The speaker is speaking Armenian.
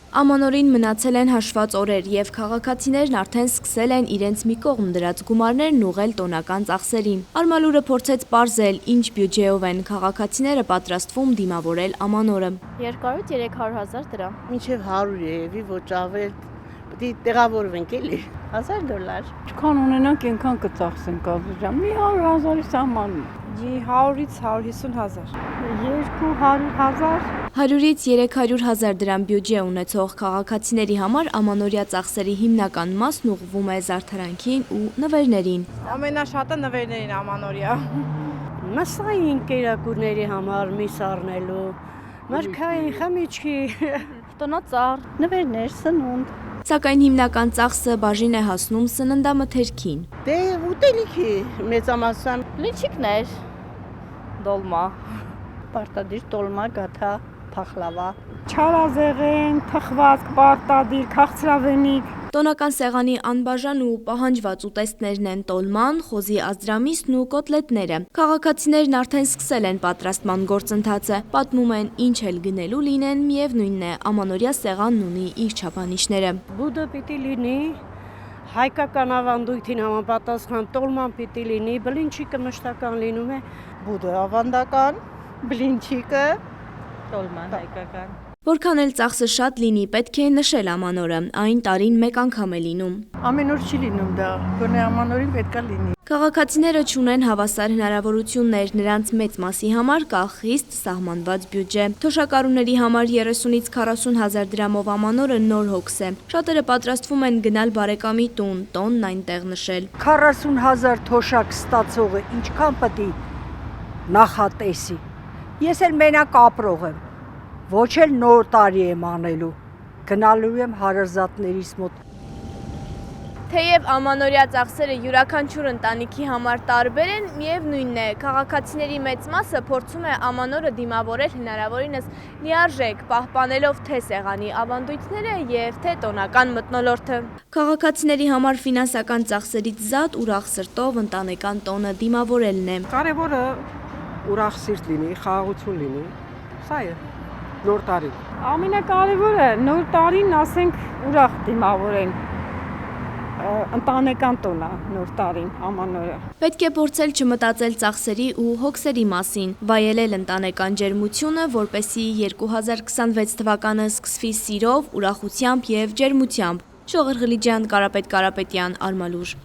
Ամանորին մնացել են հաշված օրեր և քաղաքացիներն արդեն սկսել են իրենց մի կողմ դրած գումարներն ուղղել տոնական ծախսերին։ Արմալուրը փորձեց պարզել, ինչ բյուջեով են քաղաքացիները պատրաստվում դիմավորել ամանորը։ 200-300 հազար դրամ։ Մինչև 100 երևի ոչ ավել, պետք է տեղավորվենք էլի։ $1000։ Ինչքան ունենանք, այնքան կծախսենք ազգ։ Մի 100 հազարի սահմանում։ 100-ից 150 հազար։ 200 հազար։ 100-ից 300 հազար դրամ բյուջե ունեցող քաղաքացիների համար ամանորյա ծախսերի հիմնական մասն ուղղվում է զարդարանքին ու նվերներին։ Ամենաշատը նվերներին ամանորյա։ Մասային կերակուրների համար միս առնելու, մրգային խմիչքի, Տնածառ, նվերներ, սնունդ։ Սակայն հիմնական ծախսը բաժին է հասնում սննդամթերքին։ դե ուտելիքի մեծամասն Լիչիկներ, դոլմա։ Պարտադիր տոլմա, գաթա, փախլավա։ Չարազեղեն, թխվածք, պարտադիր, քաղցրավենիք։ Տոնական սեղանի անբաժան ու պահանջված ուտեստներն են տոլման, խոզի ազդրամիսն ու կոտլետները։ Քաղաքացիներն արդեն սկսել են պատրաստման գործընթացը, պատմում են ինչ էլ գնելու լինեն, միևնույնն է ամանորյա սեղանն ունի իր չափանիշները։ բուդը պիտի լինի, հայկական ավանդույթին համապատասխան տոլման պիտի լինի, բլինչիկը մշտական լինում է, բուդը ավանդական, բլինչիկը Տոլման հայկական։ Որքան էլ ծախսը շատ լինի, պետք է նշել ամանորը, այն տարին մեկ անգամ է լինում։ Ամեն օր չի լինում դա, գոնե ամանորին պետքա լինի։ Քաղաքացիները չունեն հավասար հնարավորություններ, նրանց մեծ մասի համար կա խիստ սահմանված բյուջե։ Թոշակառուների համար 30-ից 40 հազար դրամով ամանորը նոր հոգս է։ Շատերը պատրաստվում են գնալ բարեկամի տուն, տոնն այնտեղ նշել։ 40 հազար թոշակ ստացողը ինչքան պետք է նախատեսի։ Ես էլ մենակ ապրող եմ, ոչ էլ նոր տարի եմ անելու, գնալու եմ հարազատներիս մոտ։ Թեև ամանորյա ծախսերը յուրաքանչյուր ընտանիքի համար տարբեր են, միևնույնն է, քաղաքացիների մեծ մասը փորձում է ամանորը դիմավորել հնարավորինս լիարժեք, պահպանելով թե սեղանի ավանդույթները և թե տոնական մթնոլորտը։ Քաղաքացիների համար ֆինանսական ծախսերից զատ ուրախ սրտով ընտանեկան տոնը դիմավորելն է։ Կարևորը ուրախ սիրտ լինի, խաղաղություն լինի, սա է նոր տարի։ Ամենակարևորը նոր տարին ասենք ուրախ դիմավորեն ընտանեկան տոնը նոր տարին ամանորը։ Պետք է փորձել չմտածել ծախսերի ու հոգսերի մասին, վայելել ընտանեկան ջերմությունը, որպեսզի 2026 թվականը սկսվի սիրով, ուրախությամբ և ջերմությամբ։ Շողեր Ղլիջյան, Կարապետ Կարապետյան, Արմալուր։